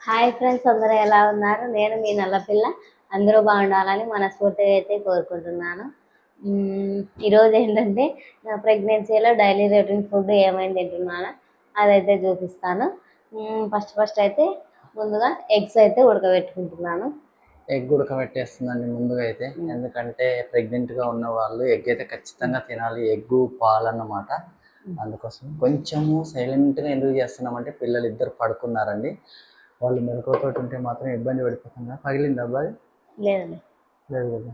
Hi friends, అందరూ ఎలా ఉన్నారు? నేను మీ నల్లపిల్ల. అందరూ బాగుండాలని మనస్ఫూర్తిగా అయితే కోరుకుంటున్నాను. ఈరోజు ఏంటంటే నా ప్రెగ్నెన్సీలో డైలీ రొటీన్ ఫుడ్ ఏమైనా తింటున్నానో అదైతే చూపిస్తాను. ఫస్ట్ అయితే ముందుగా ఎగ్స్ అయితే ఉడకబెట్టుకుంటున్నాను. ఎగ్ ఉడకబెట్టేస్తుందండి ముందుగా అయితే. ఎందుకంటే ప్రెగ్నెంట్గా ఉన్న వాళ్ళు ఎగ్ అయితే ఖచ్చితంగా తినాలి. ఎగ్గు పాలు అన్నమాట. అందుకోసం కొంచెము సైలెంట్గా ఎందుకు చేస్తున్నామంటే పిల్లలు ఇద్దరు పడుకున్నారండి. వాళ్ళు మెలకువతో ఉంటే మాత్రం ఇబ్బంది పడిపోతుందా? పగిలింది అబ్బాయి? లేదండి, లేదు కదా.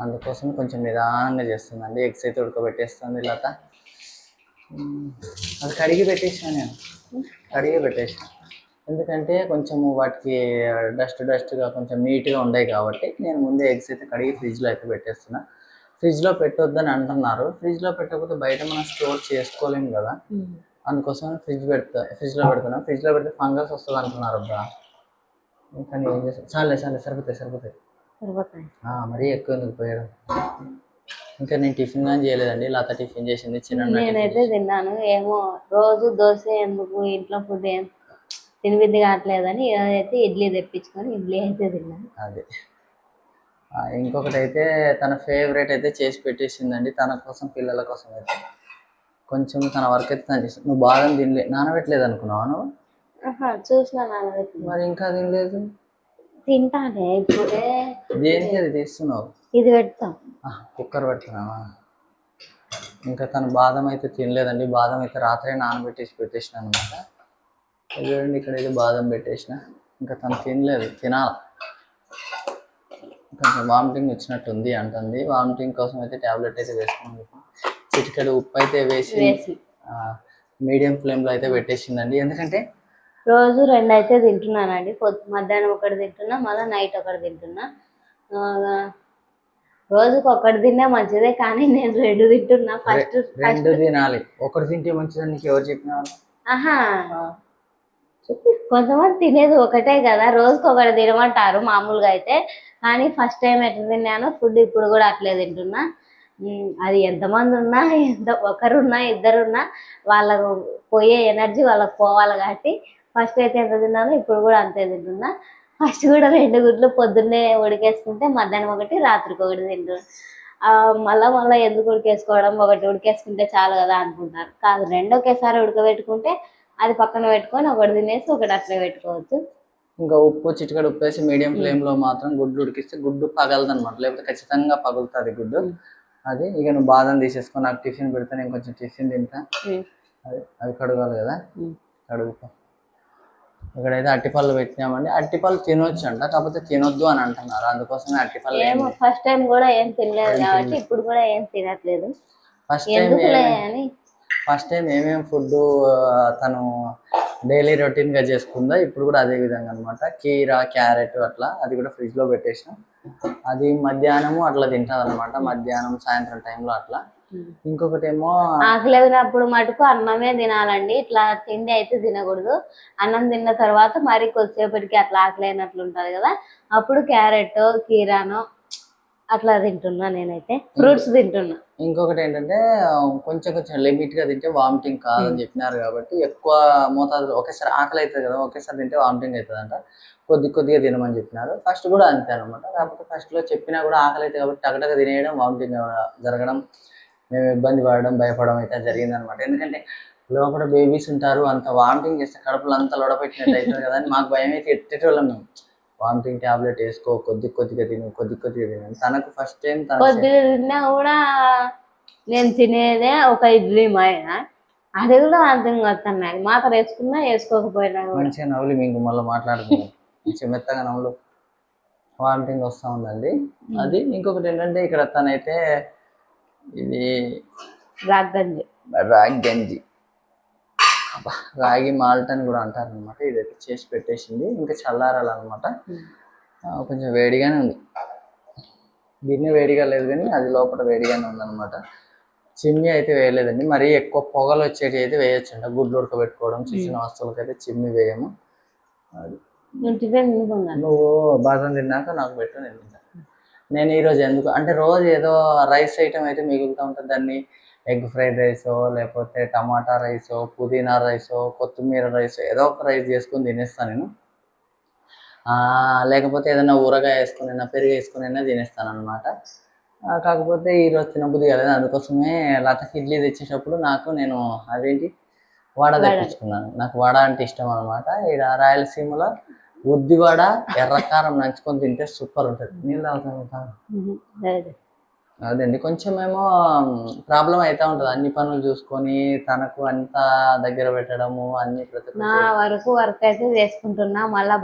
అందుకోసం కొంచెం నిదానంగా చేస్తుందండి. ఎగ్స్ అయితే ఉడకబెట్టేస్తుంది లత. అది కడిగి పెట్టేసాను నేను, కడిగి పెట్టేసాను. ఎందుకంటే కొంచెము వాటికి డస్ట్గా కొంచెం నీట్గా ఉండవు కాబట్టి నేను ముందే ఎగ్స్ అయితే కడిగి ఫ్రిడ్జ్లో అయితే పెట్టేస్తున్నా. ఫ్రిడ్జ్లో పెట్టొద్దని అంటున్నారు. ఫ్రిడ్జ్లో పెట్టకపోతే బయట మనం స్టోర్ చేసుకోలేము కదా, అందుకోసం ఫ్రిడ్జ్లో పెడుతున్నాం. ఫ్రిడ్జ్లో పెడితే ఫంగస్ వస్తుంది అంటున్నారు అబ్బా. ఇంకా ఏం చేస్తాను, చాలే సరిపోతాయి. మరీ ఎక్కువ ఎందుకు పోయడం. ఇంకా నేను టిఫిన్ కానీ చేయలేదండి. లత టిఫిన్ చేసింది. నేనైతే తిన్నాను. ఏమో రోజు దోశ ఎందుకు, ఇంట్లో ఫుడ్ ఏం తినబుద్ధి కావట్లేదని అయితే ఇడ్లీ తెప్పించుకొని ఇడ్లీ అయితే తిన్నాను. అది ఇంకొకటి అయితే తన ఫేవరెట్ అయితే చేసి పెట్టేసిందండి. తన కోసం, పిల్లల కోసం అయితే కొంచెం తన వర్క్ అయితే తను చేస్తుంది. నువ్వు బాదం నానబెట్టలేదు అనుకున్నావా నువ్వు? చూసిన నానబెట్టి. మరి ఇంకా తినలేదు? తింటానే ఇప్పుడే. దేనికి అది తీస్తున్నావు? ఇది పెడతాం. కుక్కర్ పెడుతున్నావా? ఇంకా తను బాదం అయితే తినలేదండి. బాదం అయితే రాత్రే నానబెట్టేసి పెట్టేసిన అనమాట. చూడండి, ఇక్కడైతే బాదం పెట్టేసిన. ఇంకా తను తినలేదు, తినాలి. కొంచెం వామిటింగ్ వచ్చినట్టుంది అంటుంది. వామిటింగ్ కోసం అయితే ట్యాబ్లెట్ అయితే వేసుకున్నాను. చిటికెడు ఉప్పు అయితే వేసి మీడియం ఫ్లేమ్లో అయితే పెట్టేసిందండి. ఎందుకంటే రోజు 2 అయితే తింటున్నానండి. మధ్యాహ్నం ఒకటి తింటున్నా, మళ్ళీ నైట్ ఒకటి తింటున్నా. రోజుకి ఒకటి తిన్నా మంచిదే, కానీ నేను 2 తింటున్నా. ఫస్ట్ 2 తినాలి. ఒకటి తింటే మంచిదని నీకు ఎవరు చెప్పినా? కొంతమంది తినేది ఒకటే కదా, రోజుకి ఒకటి తినమంటారు మామూలుగా అయితే. కానీ ఫస్ట్ టైం ఎట్లా తిన్నాను ఫుడ్, ఇప్పుడు కూడా అట్లే తింటున్నా. అది ఎంతమంది ఉన్నా, ఒకరున్నా ఇద్దరున్నా వాళ్ళకు పోయే ఎనర్జీ వాళ్ళకి పోవాలి కాబట్టి ఫస్ట్ అయితే ఎంత తిన్నానో ఇప్పుడు కూడా అంతే తింటున్నా. ఫస్ట్ కూడా 2 గుడ్లు పొద్దున్నే ఉడికేసుకుంటే మధ్యాహ్నం ఒకటి, రాత్రికి ఒకటి తింటున్నా. మళ్ళీ ఎందుకు ఉడికేసుకోవడం, ఒకటి ఉడికేసుకుంటే చాలు కదా అనుకుంటారు. కాదు, 2 ఒకేసారి ఉడకబెట్టుకుంటే అది పక్కన పెట్టుకొని ఒకటి తినేసి ఒకటి అట్లే పెట్టుకోవచ్చు. ఇంకా ఉప్పు, చిటికెడు ఉప్పు వేసి మీడియం ఫ్లేమ్లో మాత్రం గుడ్లు ఉడికిస్తే గుడ్డు పగలదనమాట. లేకపోతే ఖచ్చితంగా పగులుతుంది గుడ్డు. అది ఇక నువ్వు బాదం తీసేసుకొని నాకు టిఫిన్ పెడితే నేను కొంచెం టిఫిన్ తింటా. అవి కడగాలి కదా, కడుగుతా. ఇక్కడైతే అట్టిపళ్ళు పెట్టినామండి. అట్టిపళ్ళు తినొచ్చు అంట, కాకపోతే తినొద్దు అని అంటున్నారు. అందుకోసమే అట్టిపళ్ళు ఫస్ట్ టైం కూడా ఏం తినలేదు కాబట్టి ఇప్పుడు కూడా ఏం తినట్లేదు. ఫస్ట్ టైం ఏమేమి ఫుడ్ తను డైలీ రొటీన్గా చేసుకుందా, ఇప్పుడు కూడా అదే విధంగా అనమాట. కీరా, క్యారెట్ అట్లా అది కూడా ఫ్రిడ్జ్లో పెట్టేసిన. అది మధ్యాహ్నము అట్లా తింటుంది అనమాట. మధ్యాహ్నం, సాయంత్రం టైంలో అట్లా. ఇంకొకటి ఏమో ఆకలినప్పుడు మటుకు అన్నమే తినాలండి. ఇట్లా తిండి అయితే తినకూడదు. అన్నం తిన్న తర్వాత మరి కొద్దిసేపటికి అట్లా ఆకలినట్లు ఉంటుంది కదా, అప్పుడు క్యారెట్, కీరాను అట్లా తింటున్నా. నేనైతే ఫ్రూట్స్ తింటున్నా. ఇంకొకటి ఏంటంటే కొంచెం లిమిట్గా తింటే వామిటింగ్ కాదని చెప్పినారు కాబట్టి ఎక్కువ మోతాదులో ఒకేసారి ఆకలి అవుతుంది కదా, ఒకేసారి తింటే వామిటింగ్ అవుతుంది అంట. కొద్దిగా తినమని చెప్పినారు. ఫస్ట్ కూడా అంతే అనమాట. కాకపోతే ఫస్ట్లో చెప్పినా కూడా ఆకలి అవుతుంది కాబట్టి టగటగా తినేయడం, వామిటింగ్ జరగడం, మేము ఇబ్బంది పడడం, భయపడడం అయితే జరిగిందనమాట. ఎందుకంటే లోపల బేబీస్ ఉంటారు, అంత వామిటింగ్ చేస్తే కడుపులో అంత లొడపెట్టినట్టు అవుతుంది కదా అని మాకు భయం అయితే ఎట్టేటోళ్ళం మేము. వామిటింగ్ టాబ్లెట్ వేసుకో, కొద్దిగా తిను. తనకు ఫస్ట్ టైం కొద్దిగా తిన్నా కూడా నేను తినేదే ఒక ఇడ్లీ మాయన, అది కూడా అర్థం వస్తున్నాయి. మాత్రం వేసుకున్నా వేసుకోకపోయినా మంచిగా నవ్వులు మీకు మళ్ళీ మాట్లాడుతున్నాను. మంచిగా మెత్తగా నవ్వులు. వామిటింగ్ వస్తూ ఉందండి. అది ఇంకొకటి ఏంటంటే ఇక్కడ తనైతే ఇది రాగి రాగి మాల్ట్ అని కూడా అంటారు అనమాట. ఇదైతే చేసి పెట్టేసింది. ఇంకా చల్లారాలన్నమాట. కొంచెం వేడిగానే ఉంది. గిన్నె వేడిగా లేదు కానీ అది లోపల వేడిగానే ఉందన్నమాట. చిమ్నీ అయితే వేయలేదండి. మరీ ఎక్కువ పొగలు వచ్చేటి అయితే వేయచ్చు అంట. గుడ్లు ఉడకబెట్టుకోవడం, చిన్న వస్తువులకి అయితే చిమ్నీ వేయము. అది నువ్వు బాదం తిన్నాక నాకు పెట్టు, నేను తింటాను. నేను ఈరోజు ఎందుకు అంటే రోజు ఏదో రైస్ ఐటమ్ అయితే మిగులుతూ ఉంటుంది, దాన్ని ఎగ్ ఫ్రైడ్ రైసో లేకపోతే టమాటా రైసో పుదీనా రైసో కొత్తిమీర రైస్ ఏదో ఒక రైస్ చేసుకొని తినేస్తాను నేను. లేకపోతే ఏదైనా ఊరగాయ వేసుకునైనా పెరుగు వేసుకునైనా తినేస్తాను అనమాట. కాకపోతే ఈరోజు తినబుద్ధి కాలేదు, అందుకోసమే లతకి ఇడ్లీ తెచ్చేటప్పుడు నేను అదేంటి వడ తెప్పించుకున్నాను. నాకు వడ అంటే ఇష్టం అనమాట. ఇక్కడ రాయలసీమలో ఉద్దివడ ఎర్రకారం నంచుకొని తింటే సూపర్ ఉంటుంది. నీళ్ళు తాగుతాను. అదండి కొంచెమేమో ప్రాబ్లం అవుతా ఉంటుంది, అన్ని పనులు చూసుకొని తనకు అంతా దగ్గర పెట్టడము అన్ని ప్రతి నా వరకు వర్క్ అయితే చేసుకుంటున్నా, మళ్ళా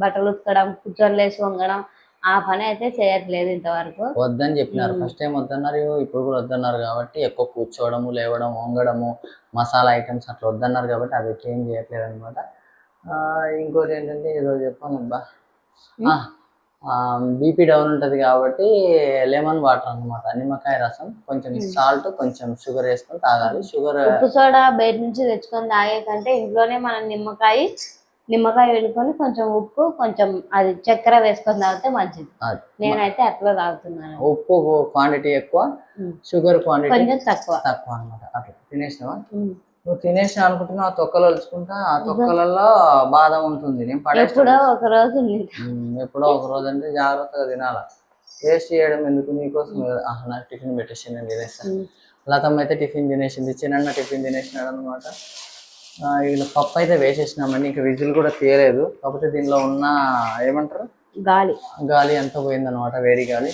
బట్టలు ఉతకడం కూర్చొని లేచి వంగడం ఆ పని అయితే చేయట్లేదు ఇంతవరకు. వద్దని చెప్పినారు, ఫస్ట్ టైం వద్దన్నారు, ఇప్పుడు కూడా వద్దన్నారు. కాబట్టి ఎక్కువ కూర్చోవడము లేవడం వంగడము మసాలా ఐటమ్స్ అట్లా వద్దన్నారు కాబట్టి అది ఏం చేయట్లేదు అనమాట. ఇంకోటి ఏంటంటే ఏదో చెప్పాను అబ్బా, బీపీ డౌన్ ఉంటుంది కాబట్టి లెమన్ వాటర్ అనమాట, నిమ్మకాయ రసం, కొంచెం సాల్ట్ కొంచెం షుగర్ వేసుకొని తాగాలి. షుగర్ ఉప్పు సోడా బయట నుంచి తెచ్చుకొని తాగే కంటే ఇంట్లోనే మనం నిమ్మకాయ వేడుకొని కొంచెం ఉప్పు కొంచెం అది చక్కెర వేసుకొని తాగితే మంచిది. నేనైతే అట్లా తాగుతున్నాను. ఉప్పు క్వాంటిటీ ఎక్కువ, షుగర్ క్వాంటిటీ కొంచెం తక్కువ అనమాట. అట్లా తినేసినావా? నువ్వు తినేసిన అనుకుంటున్నా, ఆ తొక్కలు వలుచుకుంటా, ఆ తొక్కలలో బాధ ఉంటుంది. నేను ఎప్పుడో ఒక రోజు అంటే జాగ్రత్తగా తినాలా, టేస్ట్ చేయడం ఎందుకు నీకోసం. నాకు టిఫిన్ పెట్టేసి నేను తినేస్తాను. లతమ్మ అయితే టిఫిన్ తినేసింది, చిన్న టిఫిన్ తినేసినాడు అనమాట. ఇలా పప్పు అయితే వేసేసినామండి, ఇంకా విజిల్ కూడా తీయలేదు. కాకపోతే దీనిలో ఉన్న ఏమంటారు గాలి అంతా పోయిందనమాట, వేడి గాలి.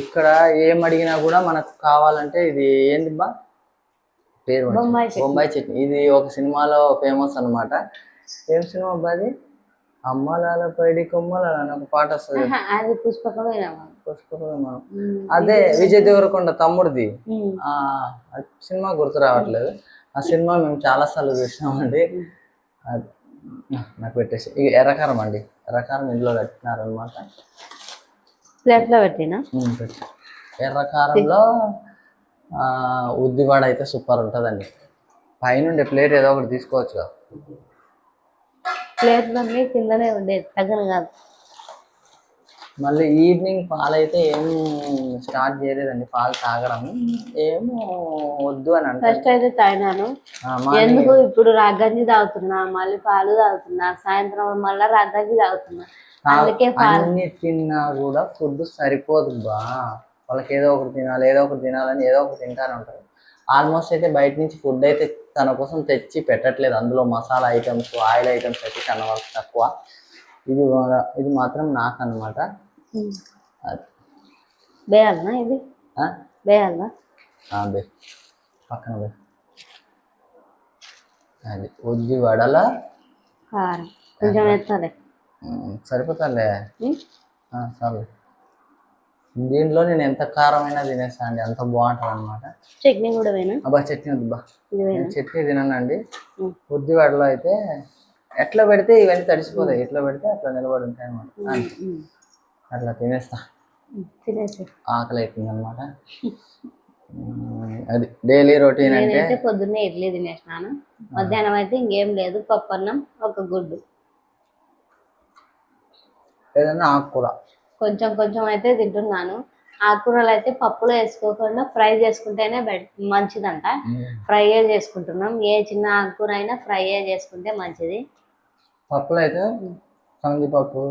ఇక్కడ ఏం అడిగినా కూడా మనకు కావాలంటే ఇది ఏంది బా పేరు బొంబాయి చట్నీ. ఇది ఒక సినిమాలో ఫేమస్ అనమాట. ఏం సినిమా అబ్బా అది? అమ్మలాల పైడి కొమ్మలాల అని ఒక పాట వస్తుంది. పుష్పకం అదే విజయ్ దేవరకొండ తమ్ముడిది. సినిమా గుర్తు రావట్లేదు. ఆ సినిమా మేము చాలా సార్లు చూసినామండి. నాకు పెట్టేసి ఇక ఎర్రకారం అండి, ఎర్రకారం ఇంట్లో పెట్టినారు అనమాట. ప్లేట్లో పెట్టినా ఎర్రకారంలో ఉద్దివాడ అయితే సూపర్ ఉంటుందండి. పైనుండే ప్లేట్ ఏదో ఒకటి తీసుకోవచ్చు కదా, ప్లేట్లన్నీ కిందనే ఉండేది తగ్గను కాదు. మళ్ళీ ఈవినింగ్ పాలు అయితే ఏం స్టార్ట్ చేయలేదండి, పాలు తాగడం ఏమో వద్దు అని అంటే ఫస్ట్ అయితే తాగినాను, ఎందుకు ఇప్పుడు రాగంజి తాగుతున్నా, మళ్ళీ పాలు తాగుతున్నా, సాయంత్రం మళ్ళీ రాగంజి తాగుతున్నా. అందుకే అన్ని తిన్నా కూడా ఫుడ్ సరిపోదు బా. వాళ్ళకి ఏదో ఒకటి తినాలని ఏదో ఒకటి తింటానే ఉంటారు. ఆల్మోస్ట్ అయితే బయట నుంచి ఫుడ్ అయితే తన కోసం తెచ్చి పెట్టట్లేదు. అందులో మసాలా ఐటమ్స్ ఆయిల్ ఐటమ్స్ అయితే చాలా వరకు తక్కువ. ఇది మాత్రం నాకు అనమాట. వేయాలనా ఇది వేయాలనా పక్కన అది ఉద్ది వడల కారం కొంచెం వేస్తాలే, సరిపోతాలే చాలు. దీంట్లో నేను ఎంత కారమైనా తినేస్తాను అండి, అంత బాగుంటుంది అనమాట. చట్నీ కూడా వేనా? అబ్బా చట్నీ వద్దు బా, చట్నీ తినండి. ఉద్ది వడలో అయితే ఎట్లా పెడితే ఇవన్నీ తడిసిపోతాయి, ఎట్లా పెడితే అట్లా నిలబడి ఉంటాయి అనమాట. అట్లా తినేసి ఆకలి అవుతుంది అనమాట. అది డైలీ రొటీన్. అంటే పొద్దున్నే ఇడ్లీ తినేసినాను, మధ్యాహ్నం అయితే ఇంకేం లేదు, పప్పు అన్నం ఒక గుడ్డు, ఏదన్నా ఆకుకూర కొంచెం అయితే తింటున్నాను. ఆకుకూరలు అయితే పప్పులో వేసుకోకుండా ఫ్రై చేసుకుంటేనే మంచిదంట. ఫ్రై చేసుకుంటున్నాం, ఏ చిన్న ఆకుకూర అయినా ఫ్రై చేసుకుంటే మంచిది. పప్పులో అయితే కందిపప్పు,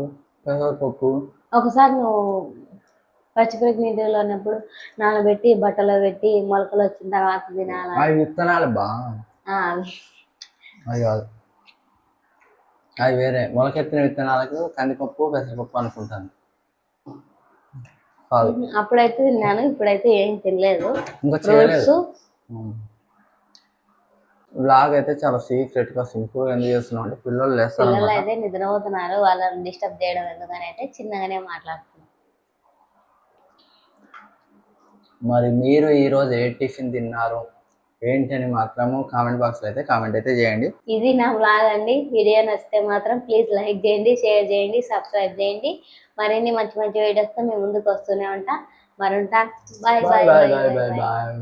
పెసరపప్పు. ఒకసారి నువ్వు పచ్చిమిరపకాయలు ఉన్నప్పుడు నానబెట్టి బట్టలో పెట్టి మొలకలు వచ్చిన తర్వాత తినాలి. అవి విత్తనాలు బా, అవి కాదు, అవి వేరే. మొలకెత్తిన విత్తనాలకు కందిపప్పు పెసరపప్పు అనుకుంటాను. అప్పుడైతే తిన్నాను, ఇప్పుడైతే ఏం తినలేదు. బ్లాగ్ అయితే చాలా సీక్రెట్ గా సింపుల్ గా ఎందుకు చేస్తున్నాం అంటే పిల్లలు అయితే నిద్రపోతున్నారు, వాళ్ళని డిస్టర్బ్ చేయడం ఎందుకని అయితే చిన్నగానే మాట్లాడుతున్నాం. మరి మీరు ఈరోజు ఏ టిఫిన్ తిన్నారు ఏంటి అని మాత్రము కామెంట్ బాక్స్లో అయితే కామెంట్ అయితే చేయండి. ఇది నా బ్లాగ్ అండి. వీడియో నచ్చితే మాత్రం ప్లీజ్ లైక్ చేయండి, షేర్ చేయండి, సబ్స్క్రైబ్ చేయండి. మరిన్ని మంచి వీడియోస్తో మీ ముందుకు వస్తూనే ఉంటా. మరి ఉంటా. Bye bye bye bye.